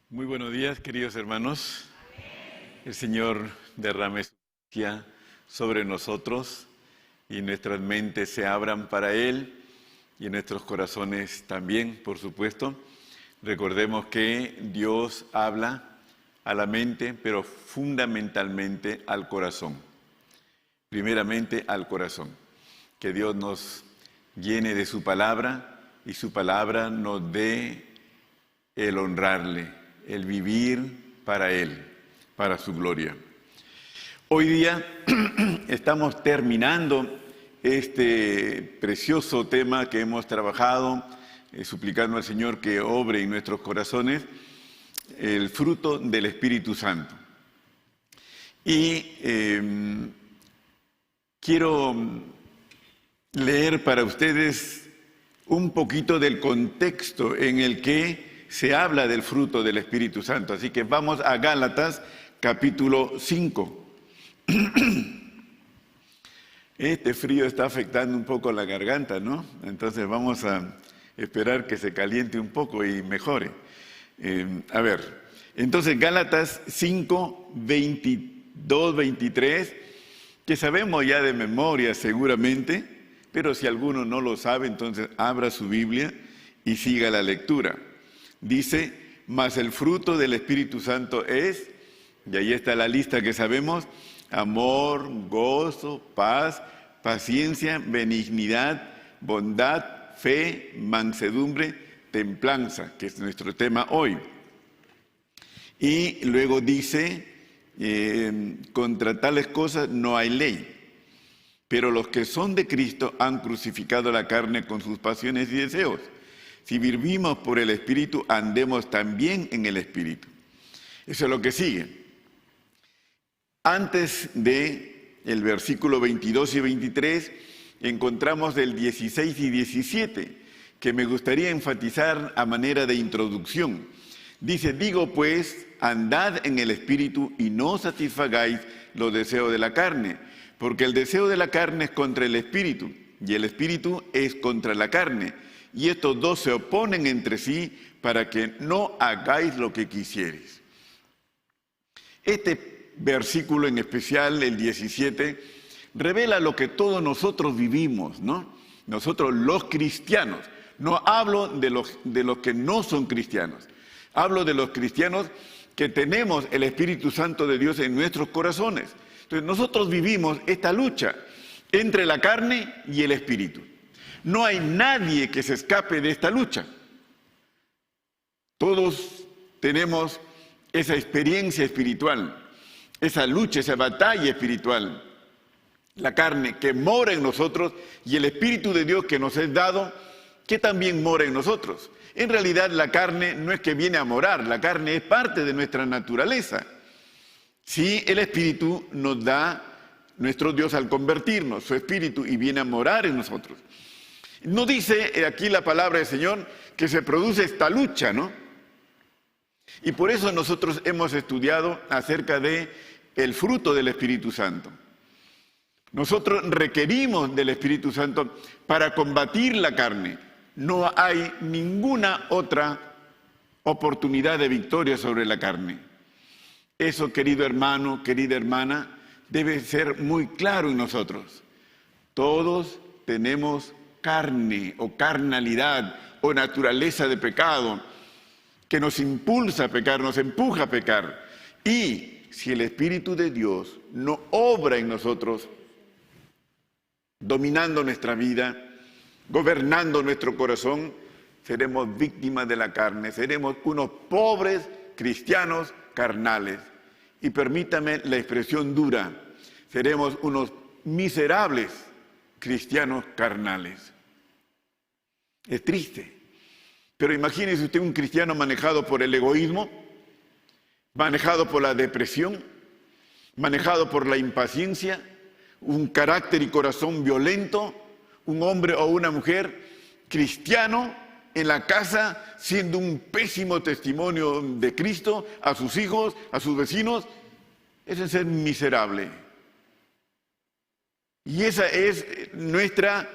Muy buenos días, queridos hermanos. El Señor derrame su gracia sobre nosotros y nuestras mentes se abran para Él y nuestros corazones también, por supuesto. Recordemos que Dios habla a la mente, pero fundamentalmente al corazón. Primeramente al corazón. Que Dios nos llene de su palabra y su palabra nos dé el honrarle, el vivir para Él, para su gloria. Hoy día estamos terminando este precioso tema que hemos trabajado, suplicando al Señor que obre en nuestros corazones el fruto del Espíritu Santo. Y quiero leer para ustedes un poquito del contexto en el que se habla del fruto del Espíritu Santo. Así que vamos a Gálatas, capítulo 5. Este frío está afectando un poco la garganta, ¿no? Entonces vamos a esperar que se caliente un poco y mejore. Entonces Gálatas 5, 22, 23, que sabemos ya de memoria seguramente, pero si alguno no lo sabe, entonces abra su Biblia y siga la lectura. Dice, mas el fruto del Espíritu Santo es, y ahí está la lista que sabemos, amor, gozo, paz, paciencia, benignidad, bondad, fe, mansedumbre, templanza, que es nuestro tema hoy. Y luego dice, contra tales cosas no hay ley, pero los que son de Cristo han crucificado la carne con sus pasiones y deseos. Si vivimos por el Espíritu, andemos también en el Espíritu. Eso es lo que sigue. Antes del versículo 22 y 23, encontramos el 16 y 17, que me gustaría enfatizar a manera de introducción. Dice, digo pues, andad en el Espíritu y no satisfagáis los deseos de la carne, porque el deseo de la carne es contra el Espíritu, y el Espíritu es contra la carne. Y estos dos se oponen entre sí para que no hagáis lo que quisierais. Este versículo en especial, el 17, revela lo que todos nosotros vivimos, ¿no? Nosotros los cristianos. No hablo de los que no son cristianos. Hablo de los cristianos que tenemos el Espíritu Santo de Dios en nuestros corazones. Entonces nosotros vivimos esta lucha entre la carne y el Espíritu. No hay nadie que se escape de esta lucha. Todos tenemos esa experiencia espiritual, esa lucha, esa batalla espiritual. La carne que mora en nosotros y el Espíritu de Dios que nos es dado, que también mora en nosotros. En realidad la carne no es que viene a morar, la carne es parte de nuestra naturaleza. Sí, el Espíritu nos da nuestro Dios al convertirnos, su Espíritu, y viene a morar en nosotros. No dice aquí la palabra del Señor que se produce esta lucha, ¿no? Y por eso nosotros hemos estudiado acerca de el fruto del Espíritu Santo. Nosotros requerimos del Espíritu Santo para combatir la carne. No hay ninguna otra oportunidad de victoria sobre la carne. Eso, querido hermano, querida hermana, debe ser muy claro en nosotros. Todos tenemos carne o carnalidad o naturaleza de pecado que nos impulsa a pecar, nos empuja a pecar. Y si el Espíritu de Dios no obra en nosotros, dominando nuestra vida, gobernando nuestro corazón, seremos víctimas de la carne, seremos unos pobres cristianos carnales. Y permítame la expresión dura, seremos unos miserables cristianos carnales. Es triste, pero imagínese usted un cristiano manejado por el egoísmo, manejado por la depresión, manejado por la impaciencia, un carácter y corazón violento, un hombre o una mujer cristiano en la casa siendo un pésimo testimonio de Cristo a sus hijos, a sus vecinos. Eso es ser miserable. Y esa es nuestra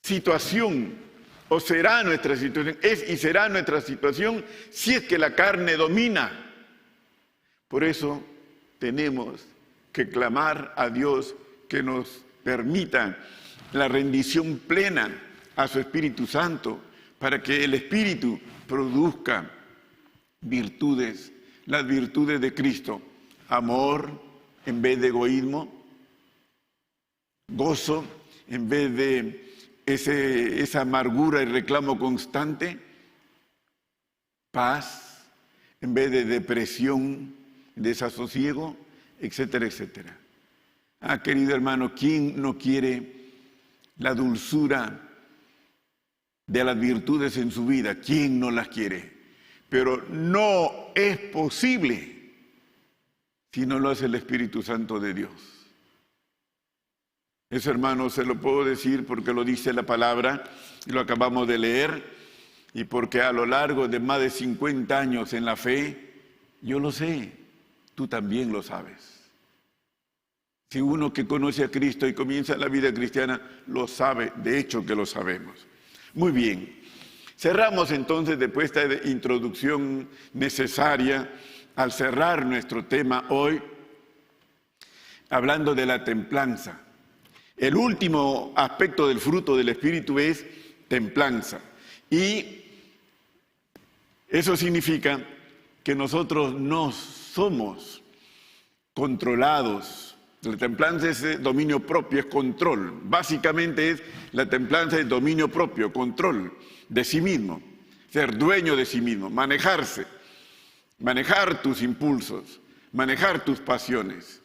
situación o será nuestra situación, es y será nuestra situación si es que la carne domina. Por eso tenemos que clamar a Dios que nos permita la rendición plena a su Espíritu Santo, para que el Espíritu produzca virtudes, las virtudes de Cristo: amor en vez de egoísmo, gozo en vez de esa amargura y reclamo constante, paz en vez de depresión, desasosiego, etcétera, etcétera. Querido hermano, ¿quién no quiere la dulzura de las virtudes en su vida? ¿Quién no las quiere? Pero no es posible si no lo hace el Espíritu Santo de Dios. Eso, hermano, se lo puedo decir porque lo dice la palabra y lo acabamos de leer, y porque a lo largo de más de 50 años en la fe, yo lo sé, tú también lo sabes. Si uno que conoce a Cristo y comienza la vida cristiana lo sabe, de hecho que lo sabemos. Muy bien, cerramos entonces después de esta introducción necesaria al cerrar nuestro tema hoy, hablando de la templanza. El último aspecto del fruto del Espíritu es templanza. Y eso significa que nosotros no somos controlados. La templanza es dominio propio, es control. Básicamente la templanza es dominio propio, control de sí mismo, ser dueño de sí mismo, manejarse, manejar tus impulsos, manejar tus pasiones,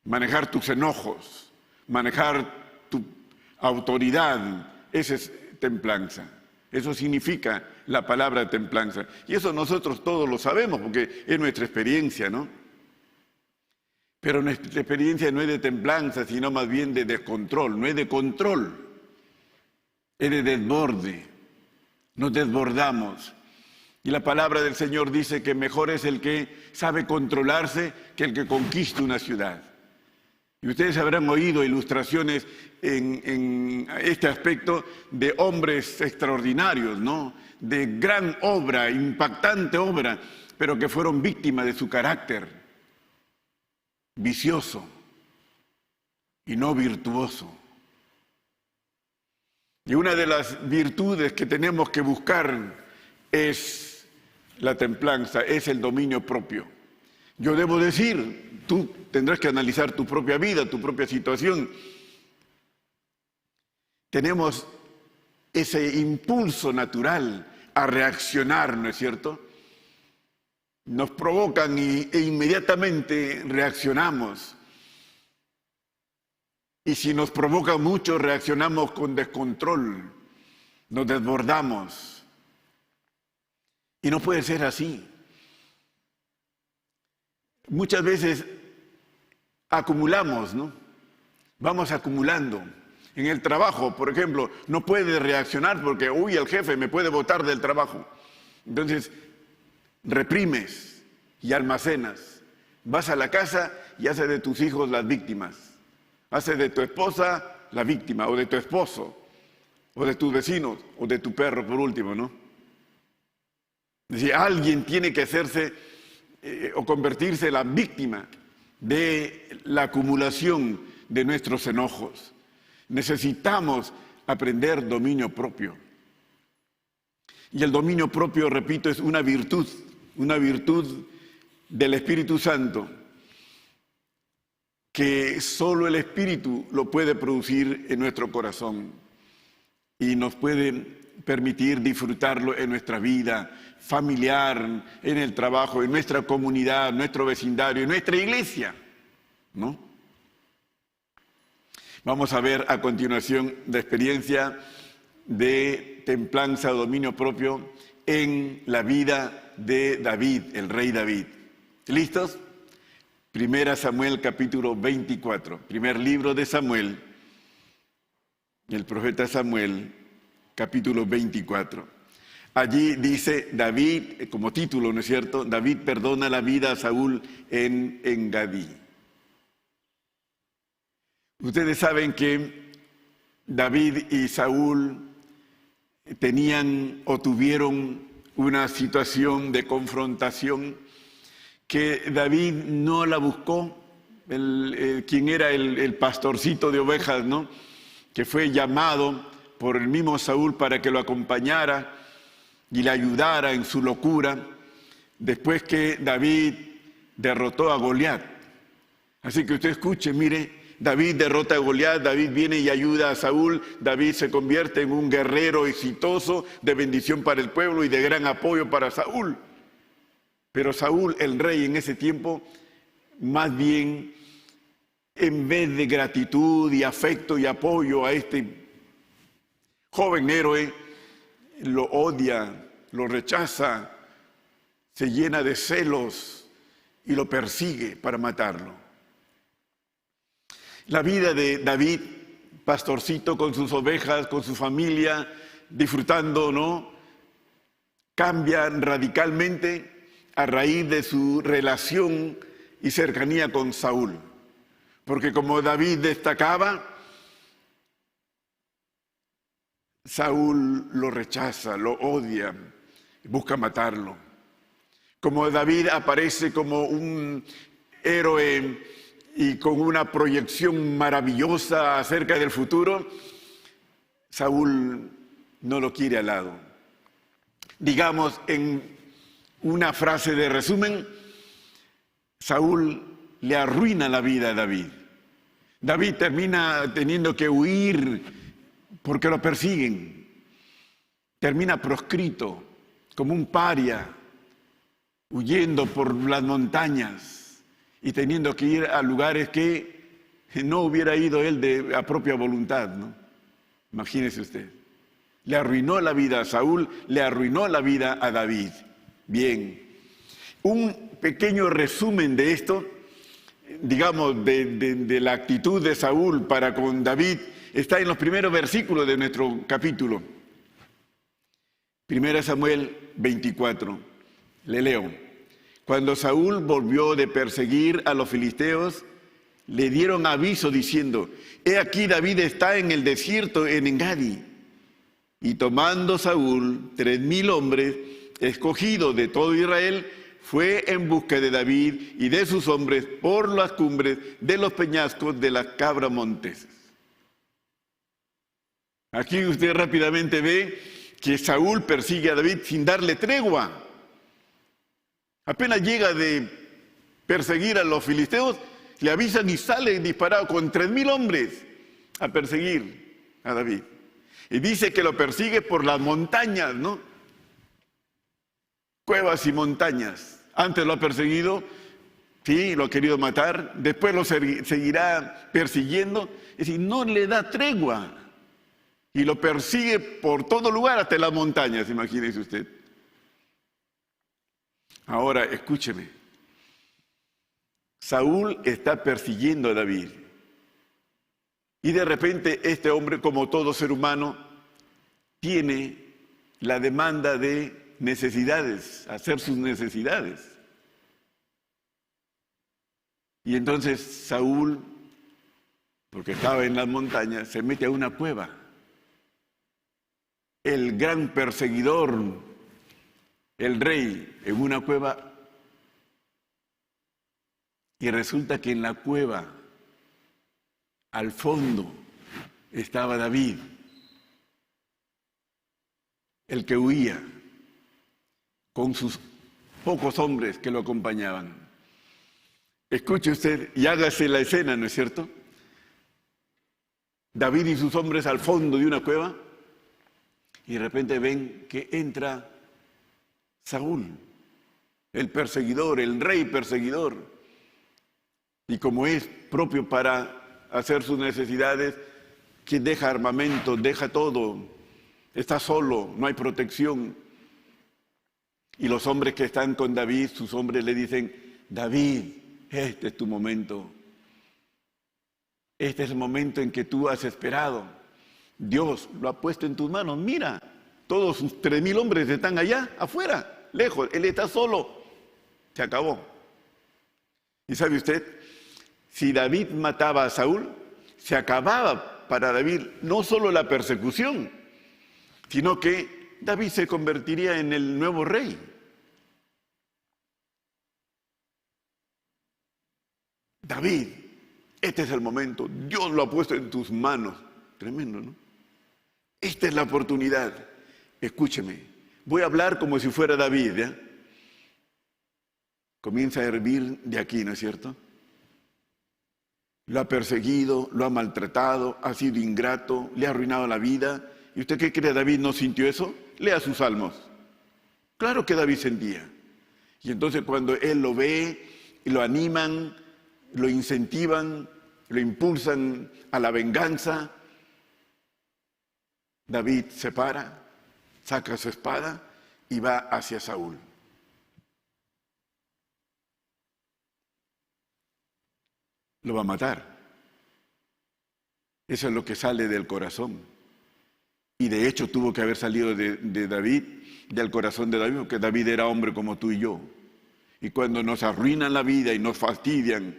manejar tus enojos, manejar tu autoridad. Esa es templanza. Eso significa la palabra templanza. Y eso nosotros todos lo sabemos porque es nuestra experiencia, ¿no? Pero nuestra experiencia no es de templanza, sino más bien de descontrol. No es de control, es de desborde. Nos desbordamos. Y la palabra del Señor dice que mejor es el que sabe controlarse que el que conquista una ciudad. Y ustedes habrán oído ilustraciones en este aspecto de hombres extraordinarios, ¿no? De gran obra, impactante obra, pero que fueron víctimas de su carácter vicioso y no virtuoso. Y una de las virtudes que tenemos que buscar es la templanza, es el dominio propio. Yo debo decir, tú tendrás que analizar tu propia vida, tu propia situación. Tenemos ese impulso natural a reaccionar, ¿no es cierto? Nos provocan e inmediatamente reaccionamos. Y si nos provoca mucho, reaccionamos con descontrol, nos desbordamos. Y no puede ser así. Muchas veces acumulamos, ¿no? Vamos acumulando. En el trabajo, por ejemplo, no puedes reaccionar porque, el jefe me puede botar del trabajo. Entonces, reprimes y almacenas. Vas a la casa y haces de tus hijos las víctimas. Haces de tu esposa la víctima, o de tu esposo, o de tus vecinos, o de tu perro, por último, ¿no? Es decir, alguien tiene que hacerse o convertirse en la víctima de la acumulación de nuestros enojos. Necesitamos aprender dominio propio. Y el dominio propio, repito, es una virtud del Espíritu Santo, que solo el Espíritu lo puede producir en nuestro corazón y nos puede permitir disfrutarlo en nuestra vida familiar, en el trabajo, en nuestra comunidad, en nuestro vecindario, en nuestra iglesia, ¿no? Vamos a ver a continuación la experiencia de templanza o dominio propio en la vida de David, el rey David. ¿Listos? Primera Samuel capítulo 24, primer libro de Samuel, el profeta Samuel, capítulo 24. Allí dice David, como título, ¿no es cierto? David perdona la vida a Saúl en Engadí. Ustedes saben que David y Saúl tenían o tuvieron una situación de confrontación que David no la buscó, quien era el pastorcito de ovejas, ¿no?, que fue llamado por el mismo Saúl para que lo acompañara y le ayudara en su locura, después que David derrotó a Goliat. Así que usted escuche, mire, David derrota a Goliat, David viene y ayuda a Saúl, David se convierte en un guerrero exitoso, de bendición para el pueblo y de gran apoyo para Saúl. Pero Saúl, el rey en ese tiempo, más bien, en vez de gratitud y afecto y apoyo a este joven héroe, lo odia, lo rechaza, se llena de celos y lo persigue para matarlo. La vida de David, pastorcito con sus ovejas, con su familia, disfrutando, ¿no?, cambia radicalmente a raíz de su relación y cercanía con Saúl. Porque como David destacaba, Saúl lo rechaza, lo odia, busca matarlo. Como David aparece como un héroe y con una proyección maravillosa acerca del futuro, Saúl no lo quiere al lado. Digamos, en una frase de resumen, Saúl le arruina la vida a David. David termina teniendo que huir porque lo persiguen. Termina proscrito, como un paria, huyendo por las montañas y teniendo que ir a lugares que no hubiera ido él a propia voluntad, ¿no? Imagínese usted. Le arruinó la vida a Saúl, le arruinó la vida a David. Bien, un pequeño resumen de esto, digamos, de la actitud de Saúl para con David, está en los primeros versículos de nuestro capítulo. 1 Samuel 24, le leo. Cuando Saúl volvió de perseguir a los filisteos, le dieron aviso diciendo: he aquí David está en el desierto en Engadi. Y tomando Saúl 3,000 hombres escogidos de todo Israel, fue en busca de David y de sus hombres por las cumbres de los peñascos de las cabras monteses. Aquí usted rápidamente ve que Saúl persigue a David sin darle tregua. Apenas llega de perseguir a los filisteos, le avisan y sale disparado con 3,000 hombres a perseguir a David. Y dice que lo persigue por las montañas, ¿no? Cuevas y montañas. Antes lo ha perseguido, sí, lo ha querido matar, después lo seguirá persiguiendo. Es decir, no le da tregua. Y lo persigue por todo lugar, hasta las montañas, imagínese usted. Ahora, escúcheme. Saúl está persiguiendo a David. Y de repente este hombre, como todo ser humano, tiene la demanda de necesidades, hacer sus necesidades. Y entonces Saúl, porque estaba en las montañas, se mete a una cueva. El gran perseguidor, el rey, en una cueva. Y resulta que en la cueva, al fondo, estaba David, el que huía, con sus pocos hombres que lo acompañaban. Escuche usted y hágase la escena, ¿no es cierto? David y sus hombres al fondo de una cueva, y de repente ven que entra Saúl, el perseguidor, el rey perseguidor. Y como es propio para hacer sus necesidades, que deja armamento, deja todo, está solo, no hay protección. Y los hombres que están con David, sus hombres le dicen: David, este es tu momento. Este es el momento en que tú has esperado. Dios lo ha puesto en tus manos. Mira, todos sus 3,000 hombres están allá, afuera, lejos. Él está solo. Se acabó. ¿Y sabe usted? Si David mataba a Saúl, se acababa para David no solo la persecución, sino que David se convertiría en el nuevo rey. David, este es el momento, Dios lo ha puesto en tus manos. Tremendo, ¿no? Esta es la oportunidad. Escúcheme, voy a hablar como si fuera David, ¿ya? Comienza a hervir de aquí, ¿no es cierto? Lo ha perseguido, lo ha maltratado, ha sido ingrato, le ha arruinado la vida. ¿Y usted qué cree? ¿David no sintió eso? Lea sus salmos. Claro que David sentía. Y entonces cuando él lo ve, y lo animan, lo incentivan, lo impulsan a la venganza, David se para, saca su espada y va hacia Saúl. Lo va a matar. Eso es lo que sale del corazón. Y de hecho tuvo que haber salido de David, del corazón de David, porque David era hombre como tú y yo. Y cuando nos arruinan la vida y nos fastidian,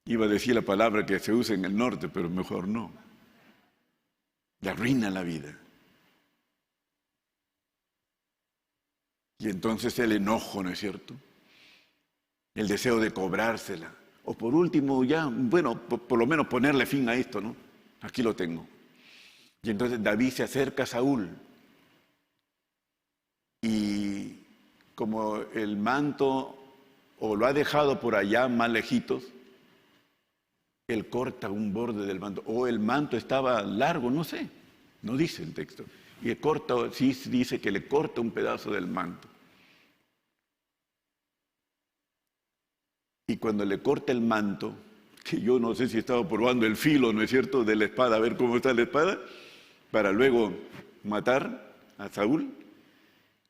iba a decir la palabra que se usa en el norte, pero mejor no. Le arruinan la vida. Y entonces el enojo, ¿no es cierto? El deseo de cobrársela. O por último, ya, bueno, por lo menos ponerle fin a esto, ¿no? Aquí lo tengo. Y entonces David se acerca a Saúl. Y como el manto, o lo ha dejado por allá más lejitos, él corta un borde del manto. O el manto estaba largo, no sé, no dice el texto. Y corta, sí dice que le corta un pedazo del manto. Y cuando le corta el manto, que yo no sé si estaba probando el filo, ¿no es cierto?, de la espada, a ver cómo está la espada, para luego matar a Saúl.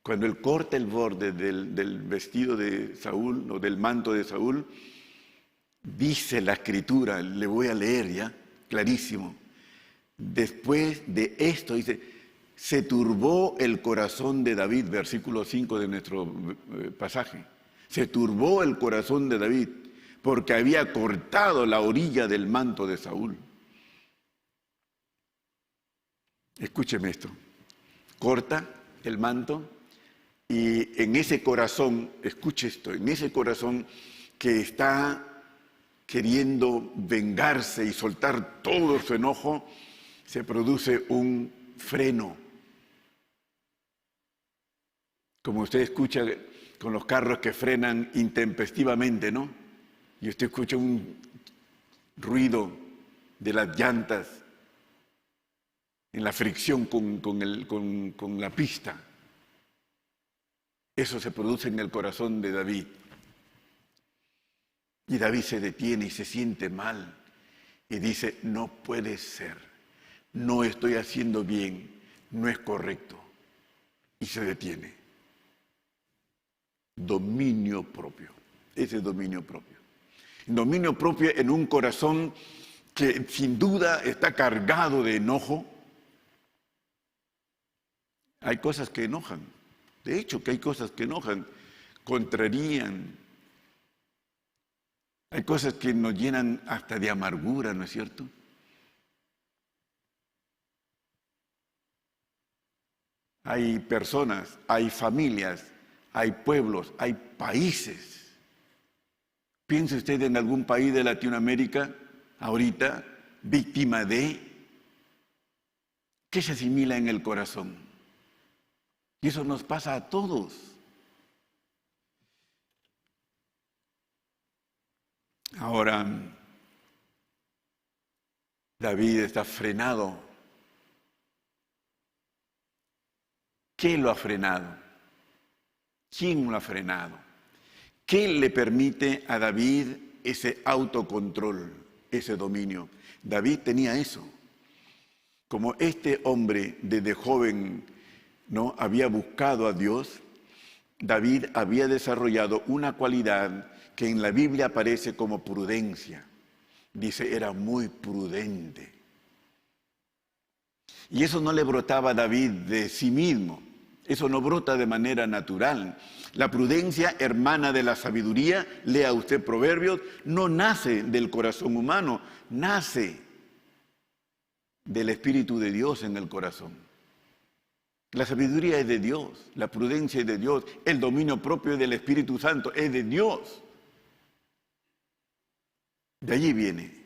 Cuando él corta el borde del vestido de Saúl, o del manto de Saúl, dice la Escritura, le voy a leer ya, clarísimo. Después de esto, dice, se turbó el corazón de David, versículo 5 de nuestro pasaje. Se turbó el corazón de David porque había cortado la orilla del manto de Saúl. Escúcheme esto. Corta el manto y en ese corazón, escuche esto, en ese corazón que está queriendo vengarse y soltar todo su enojo, se produce un freno. Como usted escucha con los carros que frenan intempestivamente, ¿no? Y usted escucha un ruido de las llantas en la fricción con la pista. Eso se produce en el corazón de David. Y David se detiene y se siente mal. Y dice, no puede ser. No estoy haciendo bien. No es correcto. Y se detiene. Dominio propio. Ese es dominio propio. Dominio propio en un corazón que sin duda está cargado de enojo. Hay cosas que enojan. De hecho, que hay cosas que enojan, contrarían. Hay cosas que nos llenan hasta de amargura, ¿no es cierto? Hay personas, hay familias, hay pueblos, hay países. ¿Piensa usted en algún país de Latinoamérica ahorita víctima de qué se asimila en el corazón? Y eso nos pasa a todos. Ahora, David está frenado. ¿Qué lo ha frenado? ¿Quién lo ha frenado? ¿Qué le permite a David ese autocontrol, ese dominio? David tenía eso. Como este hombre desde joven no había buscado a Dios, David había desarrollado una cualidad que en la Biblia aparece como prudencia. Dice, era muy prudente. Y eso no le brotaba a David de sí mismo. Eso no brota de manera natural. La prudencia, hermana de la sabiduría, lea usted Proverbios, no nace del corazón humano, nace del Espíritu de Dios en el corazón. La sabiduría es de Dios, la prudencia es de Dios, el dominio propio del Espíritu Santo es de Dios. De allí viene.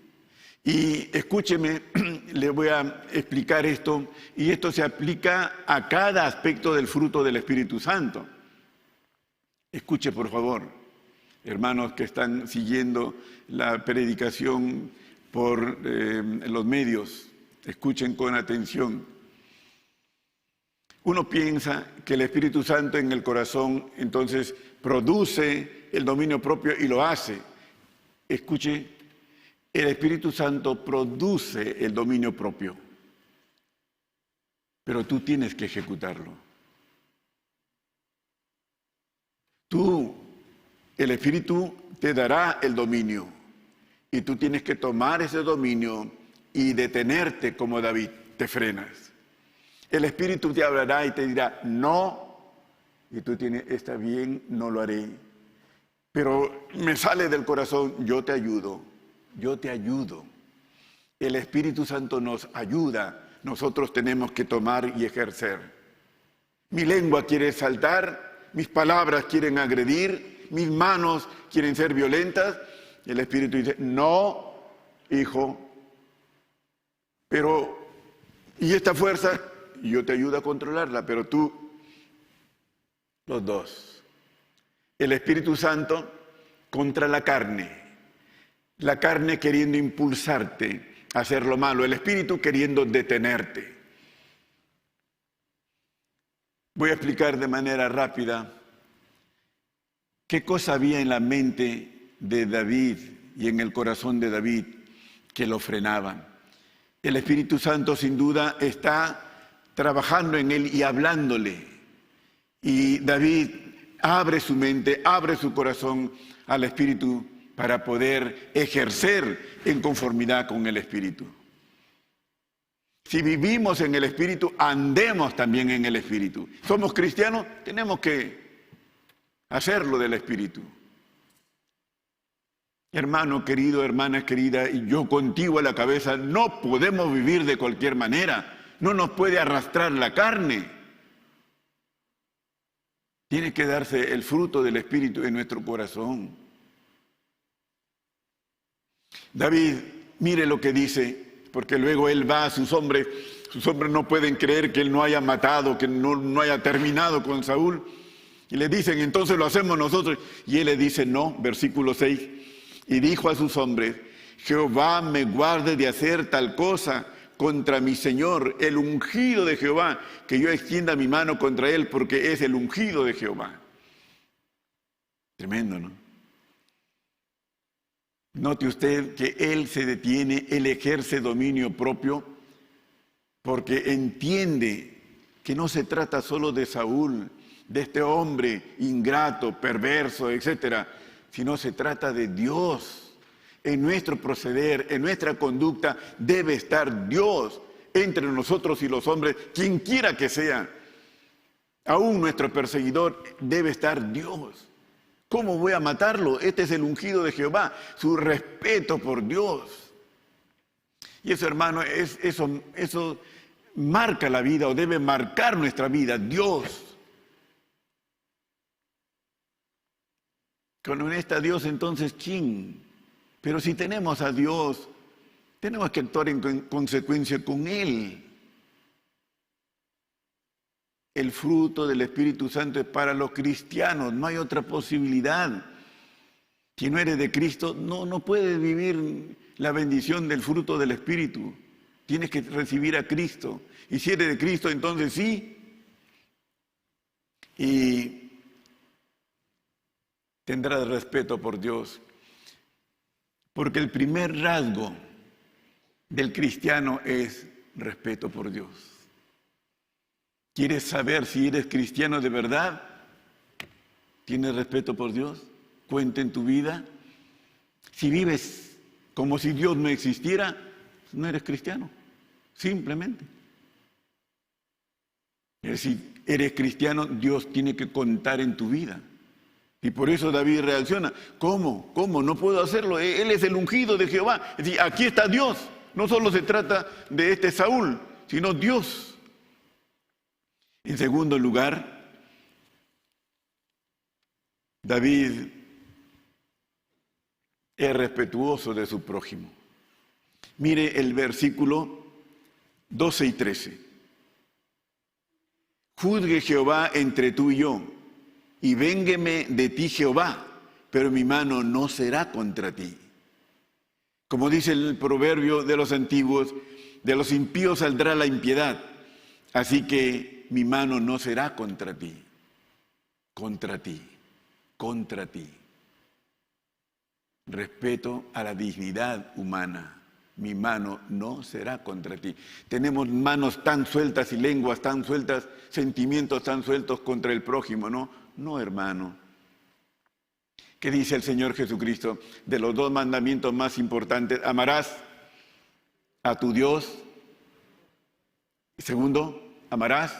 Y escúcheme, le voy a explicar esto, y esto se aplica a cada aspecto del fruto del Espíritu Santo. Escuche, por favor, hermanos que están siguiendo la predicación por los medios, escuchen con atención. Uno piensa que el Espíritu Santo en el corazón entonces produce el dominio propio y lo hace. Escuche, el Espíritu Santo produce el dominio propio, pero tú tienes que ejecutarlo. El Espíritu te dará el dominio y tú tienes que tomar ese dominio y detenerte como David, te frenas. El Espíritu te hablará y te dirá, no, y tú tienes, está bien, no lo haré. Pero me sale del corazón, yo te ayudo, yo te ayudo. El Espíritu Santo nos ayuda, nosotros tenemos que tomar y ejercer. Mi lengua quiere saltar, mis palabras quieren agredir, mis manos quieren ser violentas. El Espíritu dice, no, hijo, pero, ¿y esta fuerza? Yo te ayudo a controlarla, pero tú, los dos. El Espíritu Santo contra la carne queriendo impulsarte a hacer lo malo, el Espíritu queriendo detenerte. Voy a explicar de manera rápida qué cosa había en la mente de David y en el corazón de David que lo frenaban. El Espíritu Santo sin duda está trabajando en él y hablándole. Y David abre su mente, abre su corazón al Espíritu para poder ejercer en conformidad con el Espíritu. Si vivimos en el Espíritu, andemos también en el Espíritu. Somos cristianos, tenemos que hacerlo del Espíritu. Hermano querido, hermana querida, y yo contigo a la cabeza, no podemos vivir de cualquier manera. No nos puede arrastrar la carne. Tiene que darse el fruto del Espíritu en nuestro corazón. David, mire lo que dice, porque luego él va a sus hombres no pueden creer que él no haya matado, que no haya terminado con Saúl, y le dicen, entonces lo hacemos nosotros, y él le dice, no, versículo 6, y dijo a sus hombres, Jehová me guarde de hacer tal cosa contra mi Señor, el ungido de Jehová, que yo extienda mi mano contra él, porque es el ungido de Jehová. Tremendo, ¿no? Note usted que él se detiene, él ejerce dominio propio, porque entiende que no se trata solo de Saúl, de este hombre ingrato, perverso, etcétera, sino se trata de Dios. En nuestro proceder, en nuestra conducta, debe estar Dios entre nosotros y los hombres, quien quiera que sea. Aún nuestro perseguidor debe estar Dios. ¿Cómo voy a matarlo? Este es el ungido de Jehová, su respeto por Dios. Y eso, hermano, eso marca la vida o debe marcar nuestra vida, Dios. Cuando no está Dios, entonces, ¿quién? Pero si tenemos a Dios, tenemos que actuar en consecuencia con Él. El fruto del Espíritu Santo es para los cristianos, no hay otra posibilidad. Si no eres de Cristo, no puedes vivir la bendición del fruto del Espíritu. Tienes que recibir a Cristo. Y si eres de Cristo, entonces sí. Y tendrás respeto por Dios. Porque el primer rasgo del cristiano es respeto por Dios. ¿Quieres saber si eres cristiano de verdad? ¿Tienes respeto por Dios? ¿Cuenta en tu vida? Si vives como si Dios no existiera, no eres cristiano. Simplemente. Si eres cristiano, Dios tiene que contar en tu vida. Y por eso David reacciona. ¿Cómo? No puedo hacerlo. Él es el ungido de Jehová. Es decir, aquí está Dios. No solo se trata de este Saúl, sino Dios. En segundo lugar, David es respetuoso de su prójimo. Mire el versículo 12 y 13. Juzgue Jehová entre tú y yo, y véngueme de ti Jehová, pero mi mano no será contra ti. Como dice el proverbio de los antiguos, de los impíos saldrá la impiedad, así que mi mano no será contra ti, contra ti, contra ti. Respeto a la dignidad humana. Mi mano no será contra ti. Tenemos manos tan sueltas y lenguas tan sueltas, sentimientos tan sueltos contra el prójimo, ¿no? No, hermano. ¿Qué dice el Señor Jesucristo? De los dos mandamientos más importantes, amarás a tu Dios. Segundo, amarás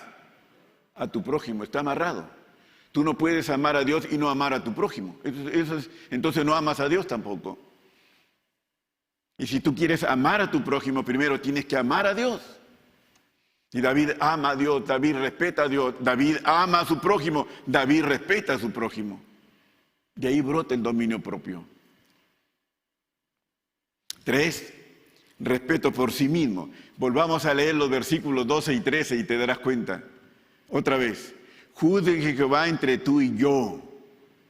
a tu prójimo. Está amarrado. Tú no puedes amar a Dios y no amar a tu prójimo. Entonces no amas a Dios tampoco. Y si tú quieres amar a tu prójimo, primero tienes que amar a Dios. Y David ama a Dios, David respeta a Dios, David ama a su prójimo, David respeta a su prójimo. De ahí brota el dominio propio. 3, respeto por sí mismo. Volvamos a leer los versículos 12 y 13 y te darás cuenta. Otra vez. Juzgue Jehová entre tú y yo,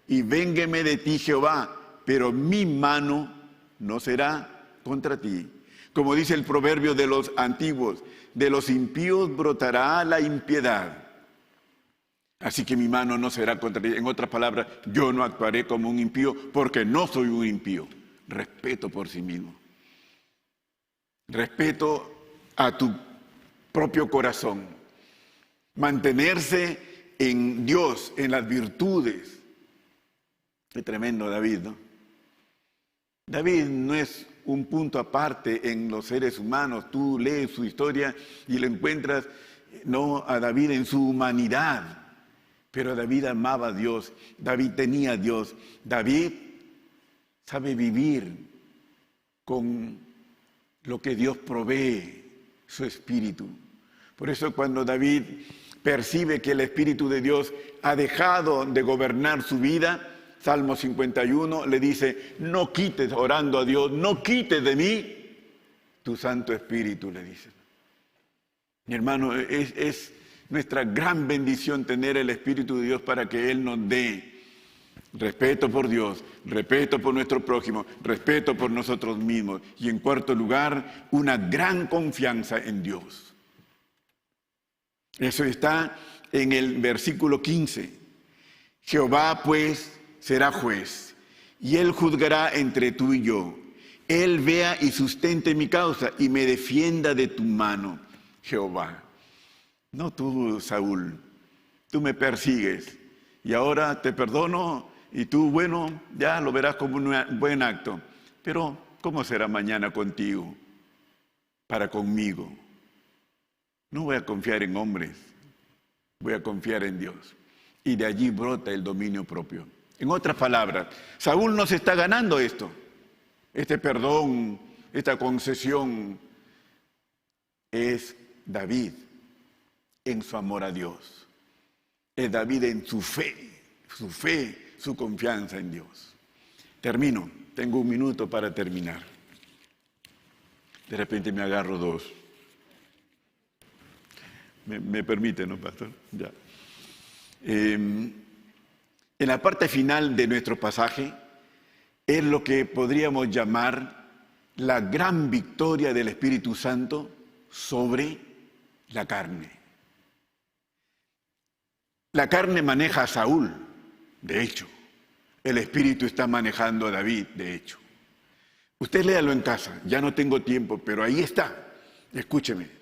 y véngueme de ti Jehová, pero mi mano no será contra ti. Como dice el proverbio de los antiguos, de los impíos brotará la impiedad. Así que mi mano no será contra ti. En otras palabras, yo no actuaré como un impío porque no soy un impío. Respeto por sí mismo. Respeto a tu propio corazón. Mantenerse en Dios, en las virtudes. Qué tremendo David, ¿no? David no es un punto aparte en los seres humanos. Tú lees su historia y lo encuentras, no, a David en su humanidad. Pero David amaba a Dios, David tenía a Dios. David sabe vivir con lo que Dios provee, su espíritu. Por eso cuando David percibe que el Espíritu de Dios ha dejado de gobernar su vida, Salmo 51 le dice, no quites, orando a Dios, no quites de mí tu Santo Espíritu, le dice. Mi hermano, es nuestra gran bendición tener el Espíritu de Dios para que Él nos dé respeto por Dios, respeto por nuestro prójimo, respeto por nosotros mismos. Y en cuarto lugar, una gran confianza en Dios. Eso está en el versículo 15. Jehová pues será juez, y Él juzgará entre tú y yo. Él vea y sustente mi causa, y me defienda de tu mano, Jehová. No tú, Saúl, tú me persigues, y ahora te perdono, y tú, bueno, ya lo verás como un buen acto. Pero, ¿cómo será mañana contigo? Para conmigo. No voy a confiar en hombres, voy a confiar en Dios. Y de allí brota el dominio propio. En otras palabras, Saúl no se está ganando esto, este perdón, esta concesión. Es David en su amor a Dios. Es David en su fe, su confianza en Dios. Termino, tengo un minuto para terminar. De repente me agarro 2. ¿Me permite, no, pastor? Ya. En la parte final de nuestro pasaje es lo que podríamos llamar la gran victoria del Espíritu Santo sobre la carne. La carne maneja a Saúl, de hecho. El Espíritu está manejando a David, de hecho. Usted léalo en casa, ya no tengo tiempo, pero ahí está. Escúcheme.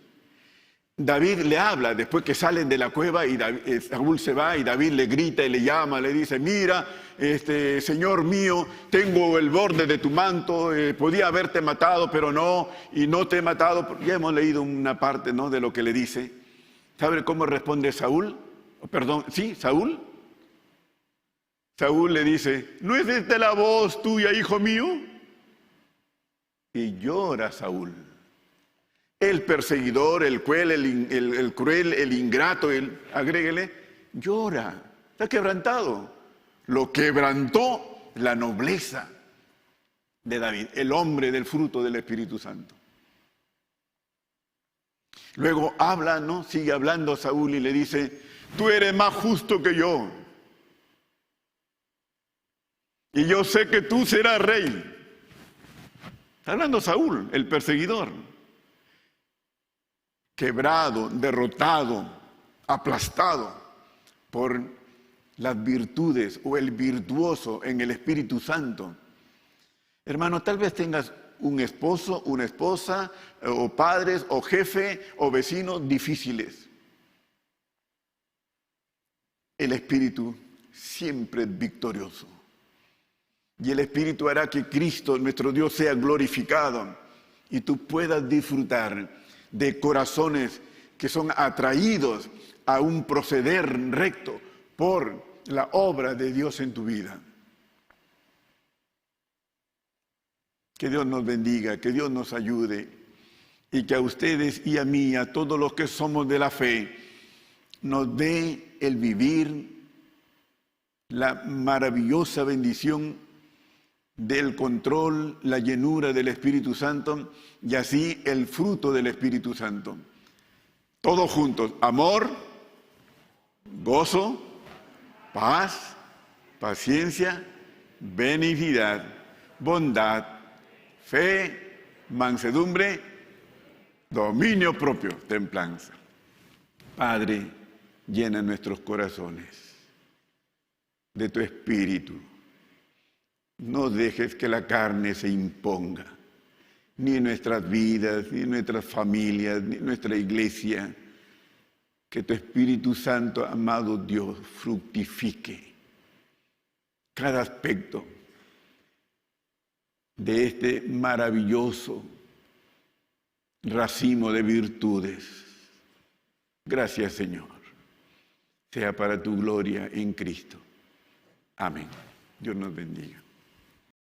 David le habla después que salen de la cueva y Saúl se va y David le grita y le llama, le dice, mira, Señor mío, tengo el borde de tu manto, podía haberte matado, pero no, y no te he matado. Ya hemos leído una parte, ¿no?, de lo que le dice. ¿Sabe cómo responde Saúl? Perdón, ¿sí? ¿Saúl? Saúl le dice, ¿no es esta la voz tuya, hijo mío? Y llora Saúl. El perseguidor, el cruel, el ingrato, agréguele, llora, está quebrantado. Lo quebrantó la nobleza de David, el hombre del fruto del Espíritu Santo. Luego habla, ¿no? Sigue hablando Saúl y le dice, tú eres más justo que yo. Y yo sé que tú serás rey. Está hablando Saúl, el perseguidor. Quebrado, derrotado, aplastado por las virtudes o el virtuoso en el Espíritu Santo. Hermano, tal vez tengas un esposo, una esposa, o padres, o jefe, o vecinos difíciles. El Espíritu siempre es victorioso. Y el Espíritu hará que Cristo, nuestro Dios, sea glorificado y tú puedas disfrutar de corazones que son atraídos a un proceder recto por la obra de Dios en tu vida. Que Dios nos bendiga, que Dios nos ayude y que a ustedes y a mí, a todos los que somos de la fe, nos dé el vivir la maravillosa bendición del control, la llenura del Espíritu Santo y así el fruto del Espíritu Santo. Todos juntos, amor, gozo, paz, paciencia, benignidad, bondad, fe, mansedumbre, dominio propio, templanza. Padre, llena nuestros corazones de tu Espíritu. No dejes que la carne se imponga, ni en nuestras vidas, ni en nuestras familias, ni en nuestra iglesia. Que tu Espíritu Santo, amado Dios, fructifique cada aspecto de este maravilloso racimo de virtudes. Gracias, Señor. Sea para tu gloria en Cristo. Amén. Dios nos bendiga.